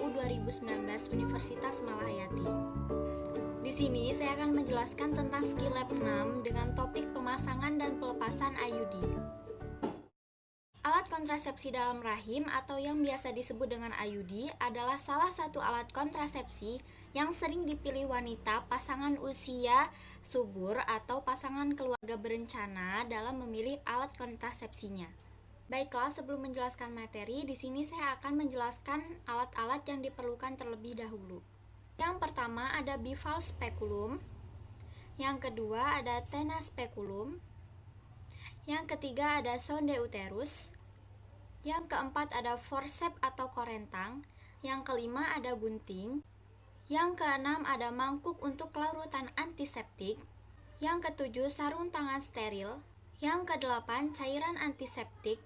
KU 2019 Universitas Malahayati. Di sini saya akan menjelaskan tentang skill lab 6 dengan topik pemasangan dan pelepasan IUD. Alat kontrasepsi dalam rahim atau yang biasa disebut dengan IUD adalah salah satu alat kontrasepsi yang sering dipilih wanita, pasangan usia subur, atau pasangan keluarga berencana dalam memilih alat kontrasepsinya. Baiklah, sebelum menjelaskan materi, di sini saya akan menjelaskan alat-alat yang diperlukan terlebih dahulu. Yang pertama ada bivalve speculum, yang kedua ada tena speculum, yang ketiga ada sonde uterus, yang keempat ada forceps atau korentang, yang kelima ada bunting, yang keenam ada mangkuk untuk larutan antiseptik, yang ketujuh sarung tangan steril, yang kedelapan cairan antiseptik,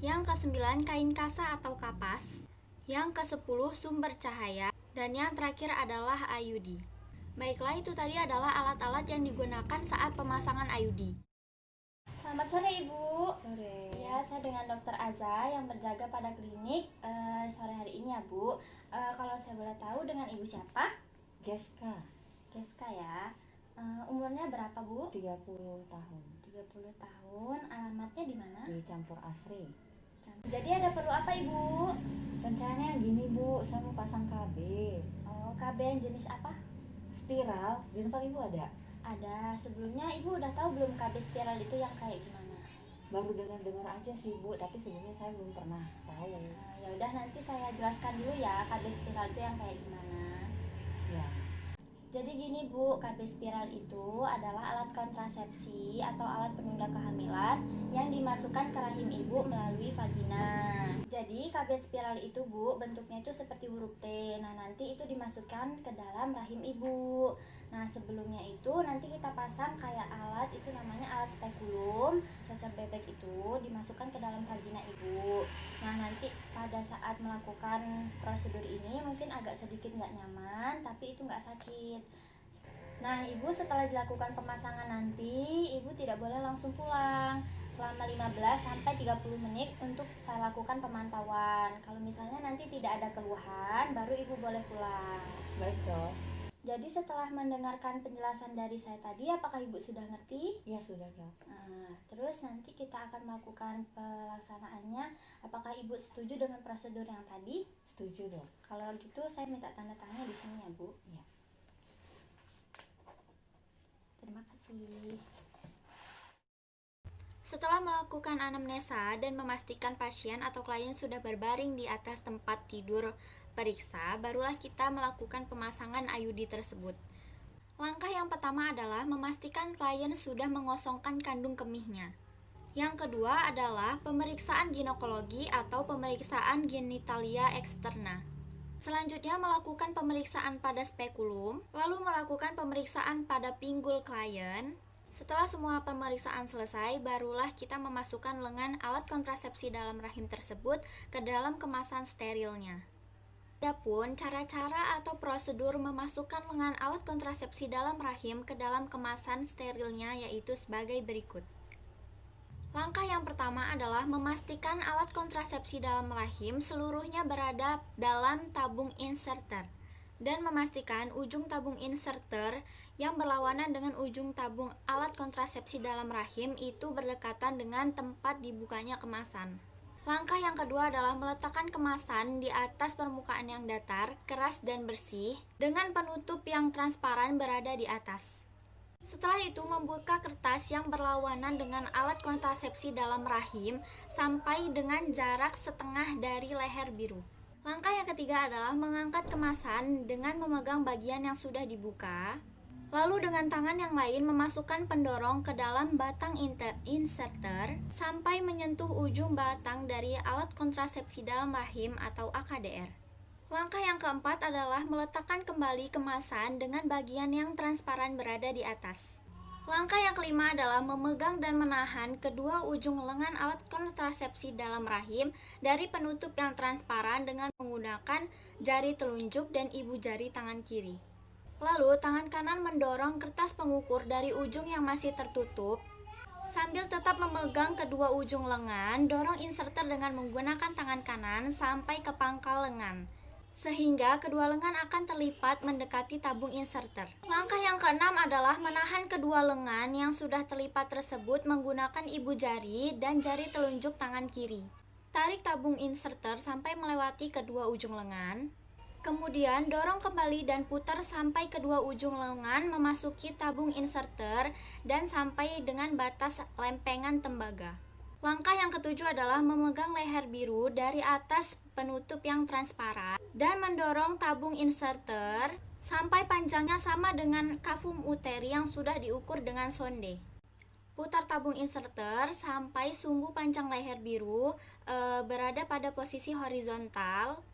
yang ke-9 kain kasa atau kapas, yang ke-10 sumber cahaya, dan yang terakhir adalah IUD. Baiklah, itu tadi adalah alat-alat yang digunakan saat pemasangan IUD. Selamat sore Ibu. Sore. Ya, saya dengan Dr. Aza yang berjaga pada klinik sore hari ini ya Bu. Kalau saya boleh tahu dengan Ibu siapa? Geska, Geska ya. Umurnya berapa Bu? 30 tahun. 30 tahun. Alamatnya di mana? Di Campur Asri. Jadi ada perlu apa Ibu? Rencananya gini Bu, saya mau pasang KB. Oh, KB yang jenis apa? Spiral, di tempat Ibu ada? Ada. Sebelumnya Ibu udah tahu belum KB spiral itu yang kayak gimana? Baru dengar-dengar aja sih Bu, tapi sebelumnya saya belum pernah tahu. Ya udah, nanti saya jelaskan dulu ya KB spiral itu yang kayak gimana. Ya. Jadi gini Bu, KB spiral itu adalah alat kontrasepsi atau alat penunda kehamilan yang dimasukkan ke rahim ibu melalui vagina. Jadi KB spiral itu Bu, bentuknya itu seperti huruf T. Nah, nanti itu dimasukkan ke dalam rahim ibu. Nah, sebelumnya itu nanti kita pasang kayak alat, itu namanya alat spekulum, cocok bebek itu dimasukkan ke dalam vagina ibu. Nah, nanti pada saat melakukan prosedur ini mungkin agak sedikit nggak nyaman, tapi itu nggak sakit. Nah, Ibu setelah dilakukan pemasangan nanti, Ibu tidak boleh langsung pulang selama 15-30 menit untuk saya lakukan pemantauan. Kalau misalnya nanti tidak ada keluhan, baru Ibu boleh pulang. Baik Dok. Jadi setelah mendengarkan penjelasan dari saya tadi, apakah Ibu sudah ngerti? Ya sudah Dok. Nah, terus nanti kita akan melakukan pelaksanaannya. Apakah Ibu setuju dengan prosedur yang tadi? Setuju Dok. Kalau gitu saya minta tanda tangannya di sini ya Bu. Ya. Terima kasih. Setelah melakukan anamnesa dan memastikan pasien atau klien sudah berbaring di atas tempat tidur periksa, barulah kita melakukan pemasangan IUD tersebut. Langkah yang pertama adalah memastikan klien sudah mengosongkan kandung kemihnya. Yang kedua adalah pemeriksaan ginekologi atau pemeriksaan genitalia eksterna. Selanjutnya melakukan pemeriksaan pada spekulum, lalu melakukan pemeriksaan pada pinggul klien. Setelah semua pemeriksaan selesai, barulah kita memasukkan lengan alat kontrasepsi dalam rahim tersebut ke dalam kemasan sterilnya. Adapun cara-cara atau prosedur memasukkan lengan alat kontrasepsi dalam rahim ke dalam kemasan sterilnya yaitu sebagai berikut. Langkah yang pertama adalah memastikan alat kontrasepsi dalam rahim seluruhnya berada dalam tabung inserter dan memastikan ujung tabung inserter yang berlawanan dengan ujung tabung alat kontrasepsi dalam rahim itu berdekatan dengan tempat dibukanya kemasan. Langkah yang kedua adalah meletakkan kemasan di atas permukaan yang datar, keras dan bersih dengan penutup yang transparan berada di atas. Setelah itu membuka kertas yang berlawanan dengan alat kontrasepsi dalam rahim sampai dengan jarak setengah dari leher biru. Langkah yang ketiga adalah mengangkat kemasan dengan memegang bagian yang sudah dibuka, lalu dengan tangan yang lain memasukkan pendorong ke dalam batang inserter sampai menyentuh ujung batang dari alat kontrasepsi dalam rahim atau AKDR. Langkah yang keempat adalah meletakkan kembali kemasan dengan bagian yang transparan berada di atas. Langkah yang kelima adalah memegang dan menahan kedua ujung lengan alat kontrasepsi dalam rahim dari penutup yang transparan dengan menggunakan jari telunjuk dan ibu jari tangan kiri. Lalu tangan kanan mendorong kertas pengukur dari ujung yang masih tertutup Sambil tetap memegang kedua ujung lengan, dorong inserter dengan menggunakan tangan kanan sampai ke pangkal lengan, sehingga kedua lengan akan terlipat mendekati tabung inserter. Langkah yang keenam adalah menahan kedua lengan yang sudah terlipat tersebut menggunakan ibu jari dan jari telunjuk tangan kiri. Tarik tabung inserter sampai melewati kedua ujung lengan. Kemudian dorong kembali dan putar sampai kedua ujung lengan memasuki tabung inserter dan sampai dengan batas lempengan tembaga. Langkah yang ketujuh adalah memegang leher biru dari atas penutup yang transparan dan mendorong tabung inserter sampai panjangnya sama dengan kafum uteri yang sudah diukur dengan sonde. Putar tabung inserter sampai sumbu panjang leher biru berada pada posisi horizontal.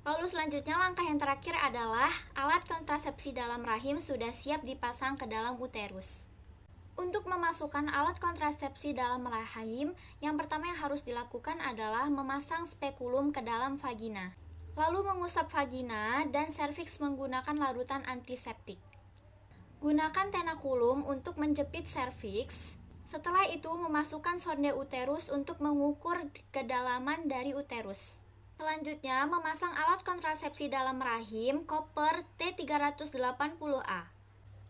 Lalu selanjutnya langkah yang terakhir adalah alat kontrasepsi dalam rahim sudah siap dipasang ke dalam uterus. Untuk memasukkan alat kontrasepsi dalam rahim, yang pertama yang harus dilakukan adalah memasang spekulum ke dalam vagina. Lalu mengusap vagina dan serviks menggunakan larutan antiseptik. Gunakan tenakulum untuk menjepit serviks. Setelah itu memasukkan sonde uterus untuk mengukur kedalaman dari uterus. Selanjutnya, memasang alat kontrasepsi dalam rahim Cooper T380A.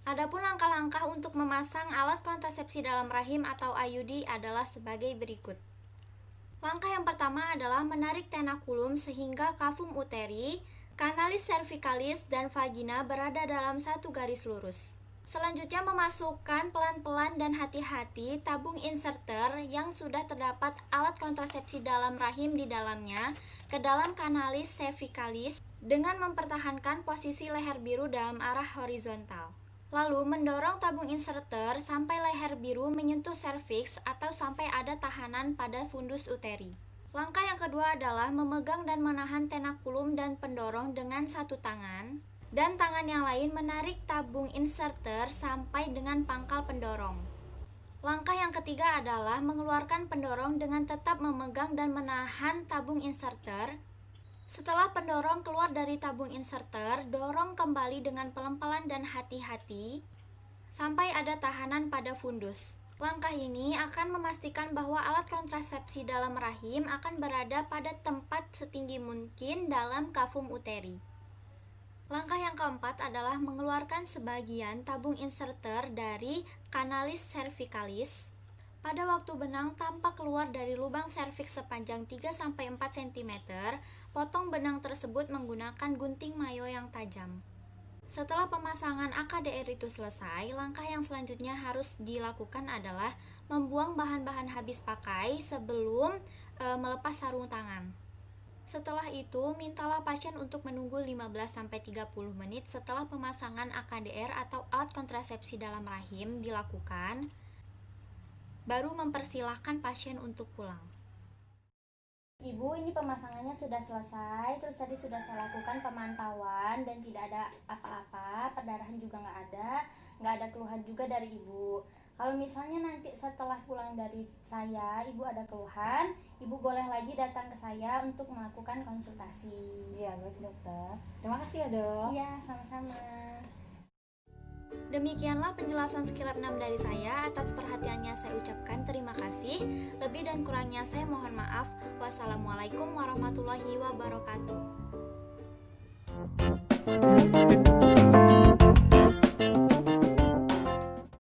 Adapun langkah-langkah untuk memasang alat kontrasepsi dalam rahim atau IUD adalah sebagai berikut. Langkah yang pertama adalah menarik tenakulum sehingga kafum uteri, kanalis cervicalis, dan vagina berada dalam satu garis lurus. Selanjutnya memasukkan pelan-pelan dan hati-hati tabung inserter yang sudah terdapat alat kontrasepsi dalam rahim di dalamnya ke dalam kanalis cervicalis dengan mempertahankan posisi leher biru dalam arah horizontal. Lalu mendorong tabung inserter sampai leher biru menyentuh serviks atau sampai ada tahanan pada fundus uteri. Langkah yang kedua adalah memegang dan menahan tenakulum dan pendorong dengan satu tangan, dan tangan yang lain menarik tabung inserter sampai dengan pangkal pendorong. Langkah yang ketiga adalah mengeluarkan pendorong dengan tetap memegang dan menahan tabung inserter. Setelah pendorong keluar dari tabung inserter, dorong kembali dengan pelan-pelan dan hati-hati sampai ada tahanan pada fundus. Langkah ini akan memastikan bahwa alat kontrasepsi dalam rahim akan berada pada tempat setinggi mungkin dalam kafum uteri. Langkah yang keempat adalah mengeluarkan sebagian tabung inserter dari kanalis cervicalis. Pada waktu benang tampak keluar dari lubang serviks sepanjang 3-4 cm, potong benang tersebut menggunakan gunting mayo yang tajam. Setelah pemasangan AKDR itu selesai, langkah yang selanjutnya harus dilakukan adalah membuang bahan-bahan habis pakai sebelum melepas sarung tangan. Setelah itu, mintalah pasien untuk menunggu 15-30 menit setelah pemasangan AKDR atau alat kontrasepsi dalam rahim dilakukan, baru mempersilahkan pasien untuk pulang. Ibu, ini pemasangannya sudah selesai, terus tadi sudah saya lakukan pemantauan dan tidak ada apa-apa, perdarahan juga nggak ada keluhan juga dari ibu. Kalau misalnya nanti setelah pulang dari saya, ibu ada keluhan, ibu boleh lagi datang ke saya untuk melakukan konsultasi. Iya, baik dokter. Terima kasih ya dok. Iya, sama-sama. Demikianlah penjelasan skilab 6 dari saya. Atas perhatiannya saya ucapkan terima kasih. Lebih dan kurangnya saya mohon maaf. Wassalamualaikum warahmatullahi wabarakatuh.